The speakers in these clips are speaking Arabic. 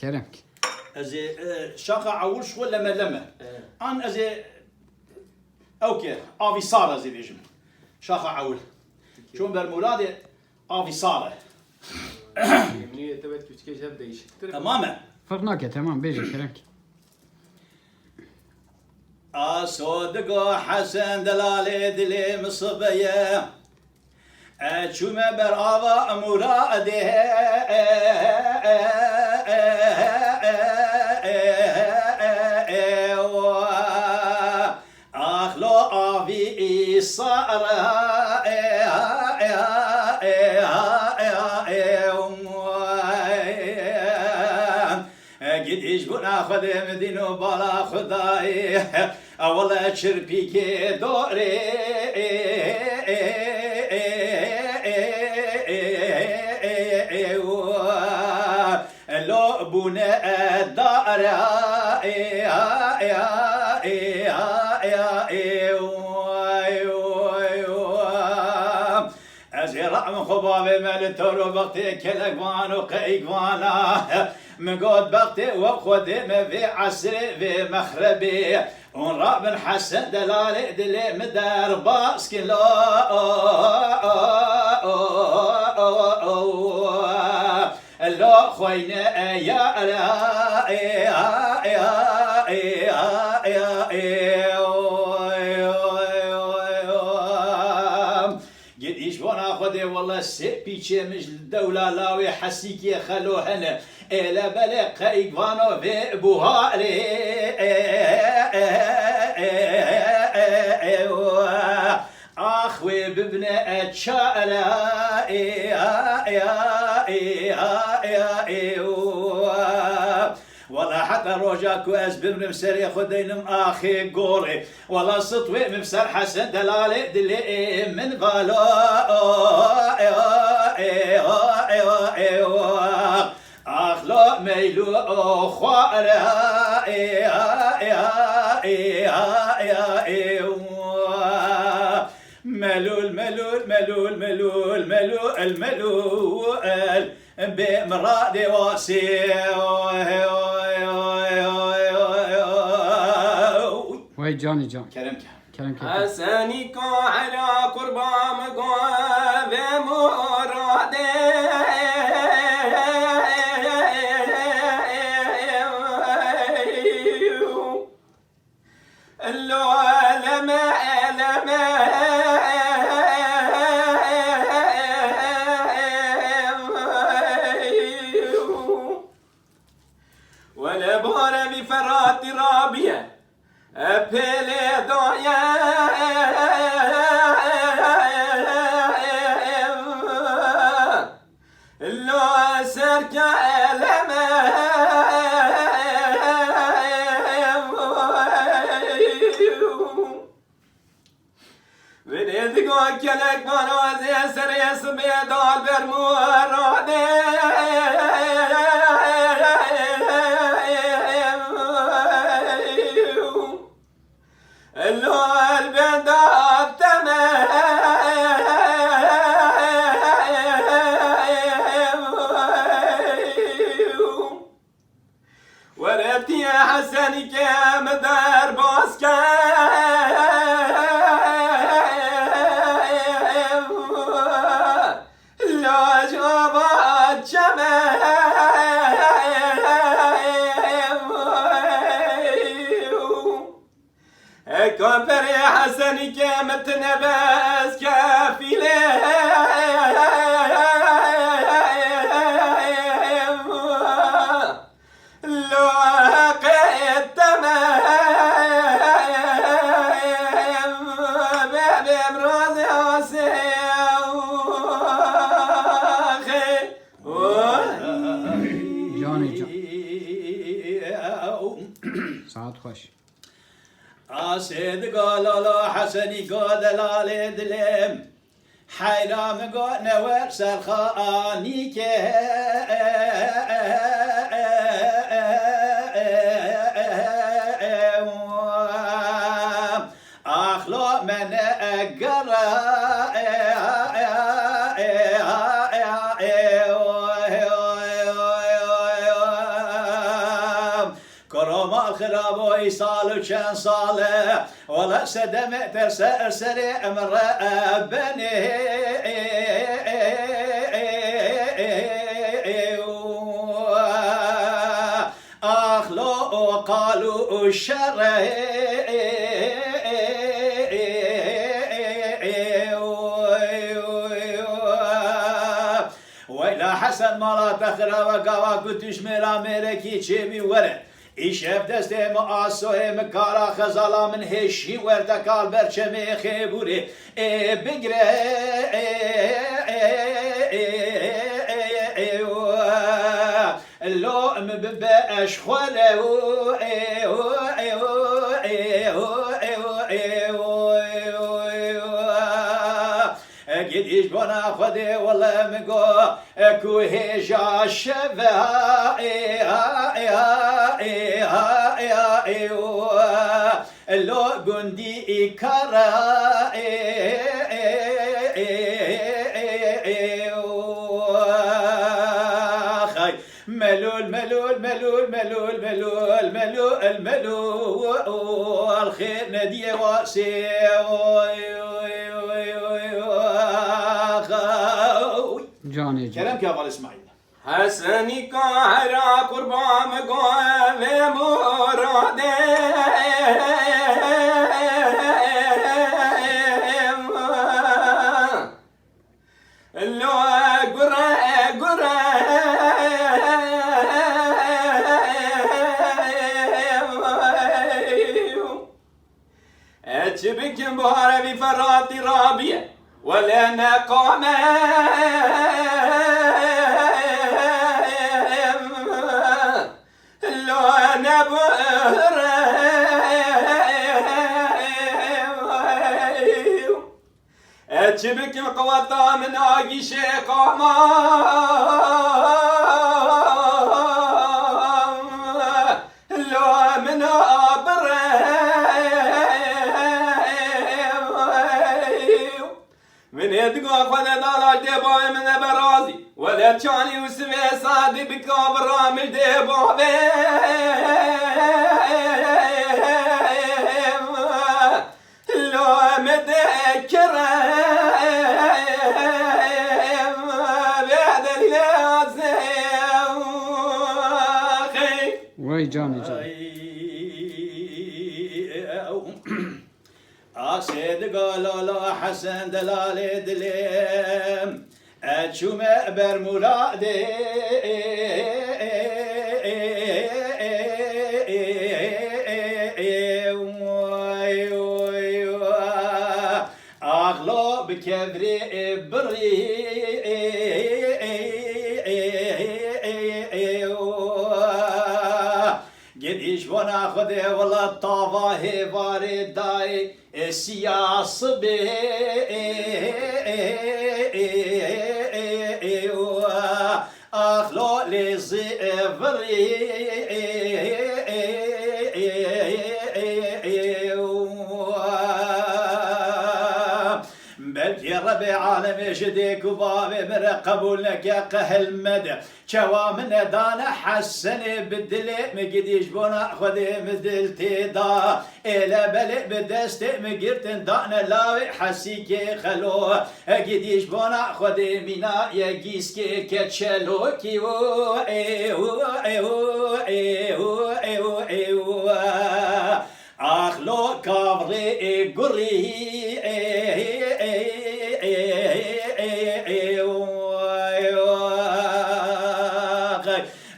كرمك ازي شاقة عولش ولا ملمة ان ازي اوكي افي صار ازي بيجم شاقة عول شون بالمولادي افي صار مني تبت كيش هبدا يشتري تماما فرناك تمام بيجي كرمك صدق حسن دلالي دلي مصبيه شوم برآوا مراده أخلو أبي صار قد يجبنا خدم دينو بلا خداي أولا شربيك دوري لو بنا الدار أزرع من خبابي ملتر وبغتي كالأقوان وقيقوانا من قد بغتي وخدم في عسري في مخربي ونرى من حسن دلالي دلي مدار باسكن لو خوينا قد يشبونا خدي والله سيبيتشي مش الدولة لاوي حسيكي خلوهن إلا بلق إيقوانو في بوهاري أخوي بابن أتشارا والله حتى روجاكو أسبر مفسري خدينم أخي قولي والله سطوي مفسر حسن دلالي دلي من فالو أخلو ميلو خوارا ملول ملول ملول ملول ملول الملول بمرادي واسي وي جاني جان كرمك كرمك أسانيكو على قربام قوة مرادي ولا بار بفرات رابية أبلي دويا لو سرك ولدك كلك منوزي سريس بيدال برمورودي اللو البندات وربتي يا حسن كام دار بوسكا لو جوابات كفر يا حسن كامت نباس كافيله لو قيت باب رازي جاني جان ساعات خوش سيد قال لا حسني قال لا دلم حيرام قال نور سرخاني أخلو من أقرأ مال خراب ويصال وشان صاله ولا سدمت ارسل امر بني اخلو قالوا الشر وإلى حسن مالا تخرى وقاوا كنتش مرا مركي چمي ورد إيشف دسته مقاسوه مكارا خزالا من هشي وردكال برچمي خيبوري بگره اللوم بباش خوله قديش بنا خدي والله مقو اكو هجا شفا لو قندي كرا ملول ملول ملول ملول ملول ملول الملول الخير ندي واسي جاني كلام كابال اسماعيل حسني كهرا قربان قوي مرادي لو قرا اتشبك بهار بفرات رابيه ولا نقام لو نبر اتشبك قوطا من اجي شيقاما لو من ابر من يدقوا خذ دالاج ديبوي من برازي ولا تشاني وسمي صادي بكابر رامل ديبوي لو مذكر بعد اللازم وي جاني أسيد قالوا لا حسن دلالي دليم أتشوم برمرادي أغلو بكبري بري قديش وانا خذي والله الطابة هيفاري داي السياس به أخلو لزفري بلكي ربي عالم يشديك وبابي من قبولك يا قهل مدى شوا من دانا حسن بدلي مقديش بنا خذي مدلتي دا إلا بلي بدستي مقرتن دانا لاوي حسيكي خلو قديش بنا خذي منا يجيسكي كتشلوكي أخلو كابري قري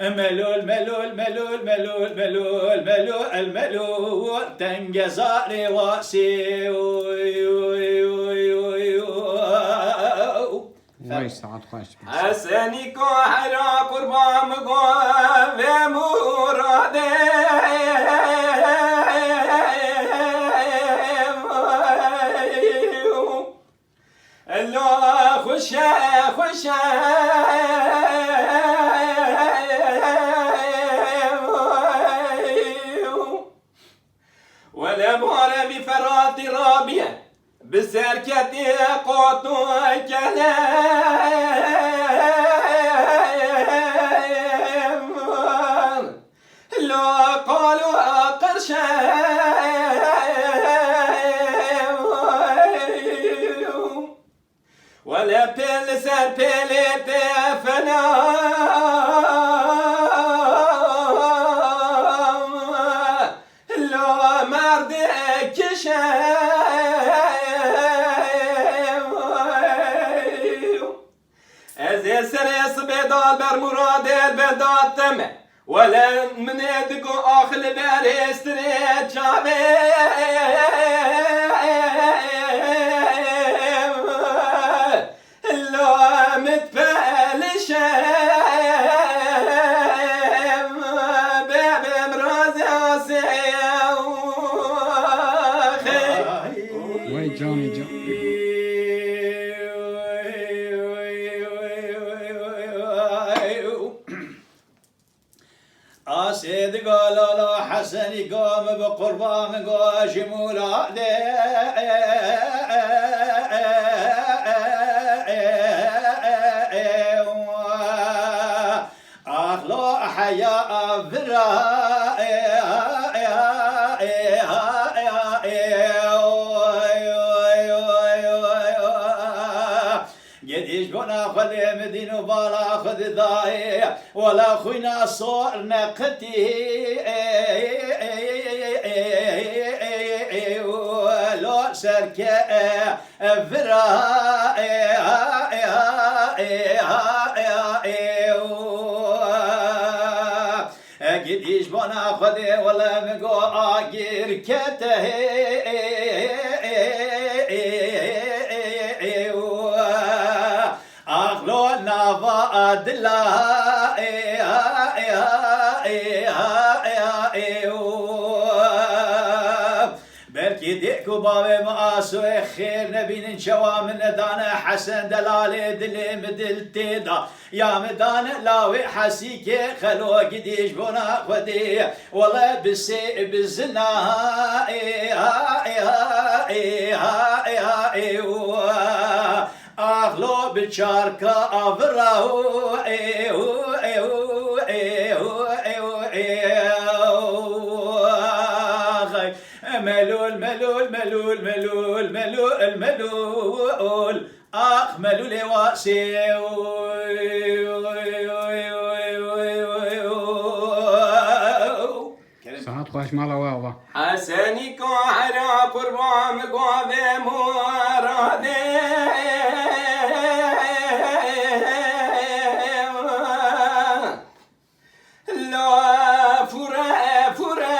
ملول ملول ملول ملول ملول ملول الملول تنجزاري واسي وي سعد خوش حسني كهرا قربان قوي مرادي الله خوش ولا مال بفرات رابيه بسركتي قوتو كلام لو قالوا ولا بيل سر بيلي بفنا لو مردك ازي سريس بدال بر مراد البدال تمه ولا من يدقو اخل بريستريت شابي لو متفعل شام باب مرازي وي جوني جوني سيد قال لا حسن قام بقربان قاش مولاده أخلو حياء فرا قديش بنا خذ مدينة بالا خذ ضاي ولا خوينا صور نقتي لو سرك فرا قديش بنا خذ ولا مقو آقير كته أغلو نافا أدلا بركي ديكو بابي مقاسو خير نبين شوا من دانا حسن دلالي دلي مدل تيدا يا مدانا لاوي حسيكي خلو قديش بنا خدي والله بسي بزنا أغلو بشاركة أفراو ملول ملول ملول ملول ملول ملول أخ ملول واسي ساعات خوش مالا واوا حسني كوحرا قربان قوة مرادي لا فرا فرا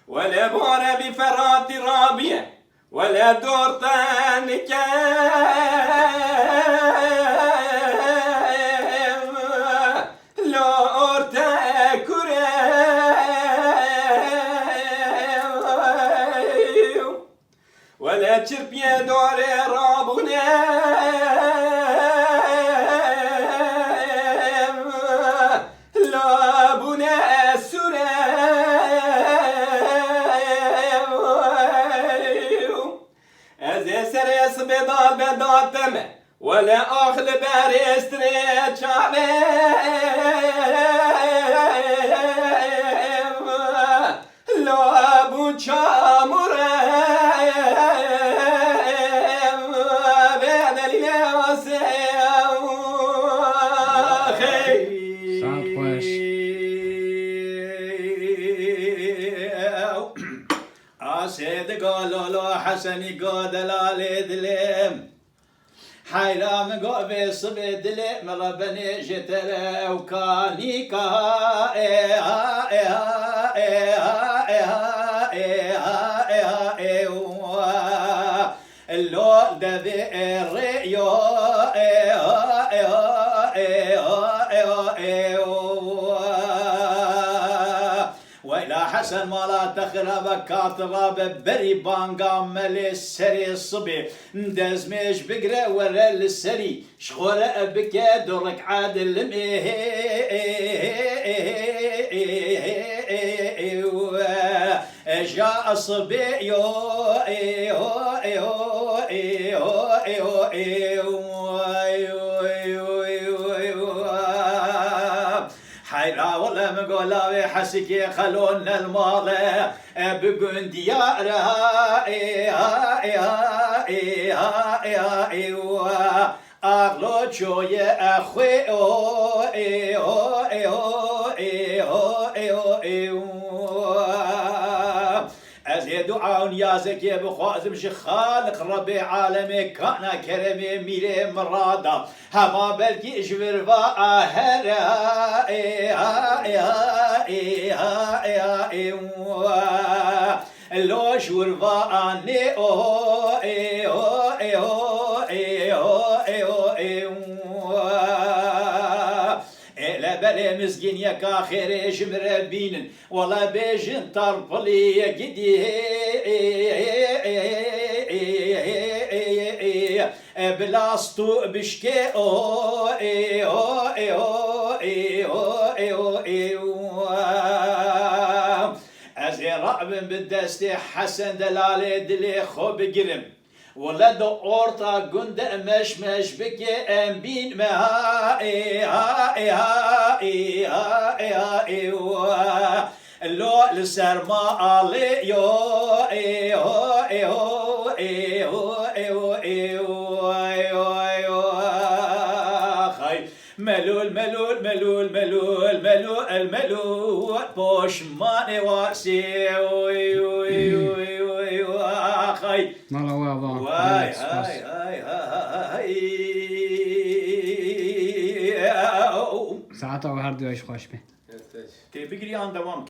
ولا بورا بفرات رابية ولا دور تانك ولا تشربيا دوري رابونا لا بنا السورة أزي سريس بدال بدال تمه ولا أخل باريستريت شعبي لا بون شامورة ساعات خوش سيد قالوا له حسني قاد لالي دليم حيرام قوبي صبي دليم ربني جتر وكاني كا اللو دبي الريو وإلى حسن مالا تخرب كاتراب بري بانقا ملي السري الصبي دزميش بقرا ورا السري شغورة بكا دورك عادل جاء الصبي يو مقولا حسكي خلونا الماضي بقون ديارها أغلو شوية أخوي أزي دعاء يازك يا بخوازم خالق ربي عالمي كان كرمي ميري مرادا هما بلكي اشبر فاهر لو شور فاني بلي مزگین یکا خیره جمره بینن ولا بیجن طرفلی گدی بلاستو بشکه از رعب بالدست حسن دلاله دلی خوب گرم ولد أورطا قند مش بك أمبين ما لو لسرما علي ملول ملول ملول ملول ملول الملول بوش ماني واسي مالا واوا واي هاي هاي هاي ساعتا و هر دویش خوش به تبي قريان دوام